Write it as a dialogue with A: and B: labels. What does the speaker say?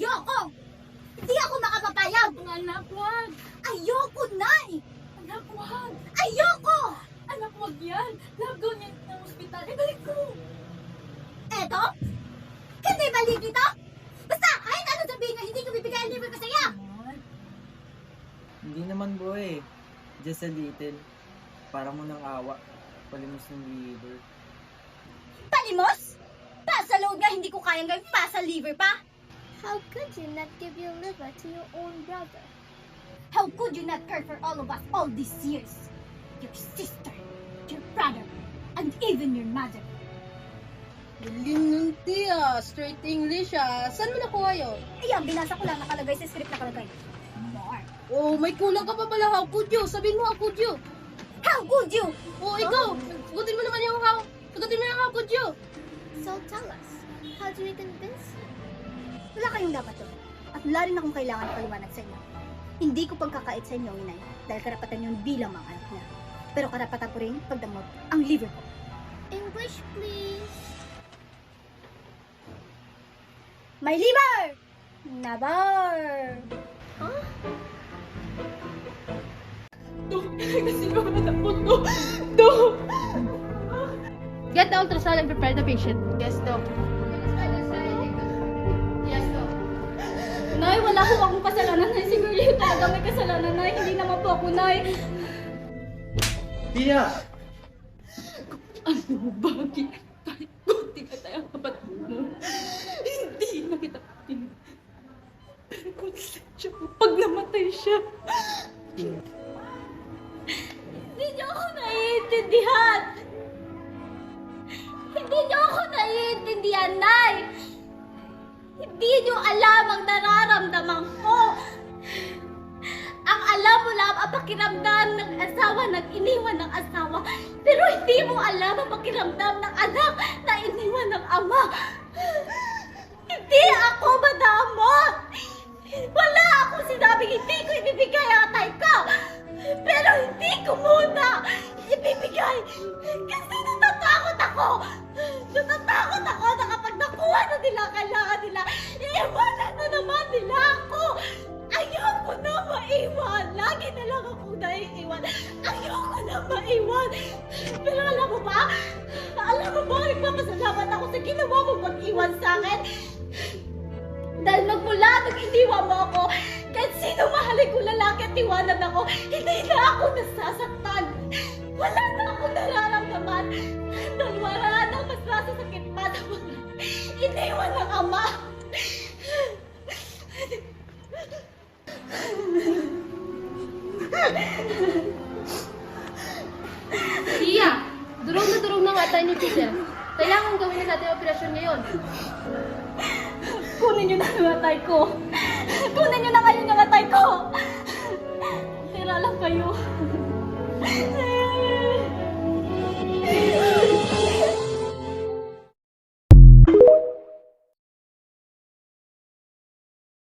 A: Ayoko! Hindi ako makapapayag!
B: Anak, wag!
A: Ayoko, Nay!
B: Anak, wag!
A: Ayoko!
B: Anak, wag yan! Love, go niya ng ospital. Ibalik ko!
A: Eto? Hindi balik ito? Basta, kahit ano sabihin nyo, hindi ko bibigay ang libre ko sa'yo!
C: Hindi naman bro eh. Just a little. Para mo ng awa. Palimos ng liver.
A: Palimos? Pasa load nga, hindi ko kayang gawin pasa liver pa!
D: How could you not give your liver to your own brother?
A: How could you not care for all of us all these years? Your sister, your brother, and even your mother.
E: Galing ng tiya. Straight English ah. Saan mo nakuha yun?
A: Ayan, binasa ko lang, nakalagay sa script nakalagay. More.
E: Oh, may kulang ka pa pala. How could you? Sabihin mo how could you?
A: How could you?
E: Oh, ikaw. Sagutin mo naman yung how. Sagutin mo yung how could you.
D: So tell us, how do we convince you?
A: Wala kayong dapat to. At wala rin akong kailangan paliwanag sa inyo. Hindi ko pagkakait sa inyo, inay, dahil karapatan yung bilang mga anak niya. Pero karapatan ko rin pagdamot ang liver ko.
D: English, please.
A: My liver! Never!
B: Kasi yung anak ko to! To!
E: Get the ultrasound and prepare the patient.
B: Yes, Doc. Yes, Doc.
A: Nay, wala ko akong kasalanan, Nay. Siguro yun talaga may kasalanan, Nay. Hindi naman po ako, Nay.
C: Tia!
B: Ano, bakit? Kahit buti ka tayo ang kapatid mo. Hindi na kita patin. Pero konsensya ko pag namatay siya.
A: Hindi niyo ako naiintindihan! Hindi niyo ako naiintindihan, Nay! Hindi niyo alam ang nararamdaman ko! Ang alam mo lang ang pakiramdam ng asawa na iniwan ng asawa, pero hindi mo alam ang pakiramdam ng anak na iniwan ng ama! Hindi ako madamot! Wala akong sinabing hindi ko ibibigay ang atay ko! Pero hindi ko muna ibibigay! Kasi natatakot ako! Natatakot ako na kapag nakuha na nila, kailangan nila, iiwanan na naman nila ako! Ayoko na maiwan! Lagi na lang ako naiiwan! Ayoko na maiwan! Pero alam mo ba? Alam mo ba, nagpapasalamat ako sa ginawa mo pag-iwan sa akin? Dahil magmula nung iniwan mo ako, kahit sino mahalin ko lalaki at iwanan ako, hindi na ako nasasaktan. Wala na akong nararamdaman. Dahil wala na mas nasasakit pa sa mga iniwan ng ama.
E: Tia! Durog na durog na nga tayo ni teacher. Kailangan gawin na natin ang operasyon ngayon.
A: Kunin niyo na yung atay ko. Kunin niyo na ngayon yung atay ko. Tira lang kayo.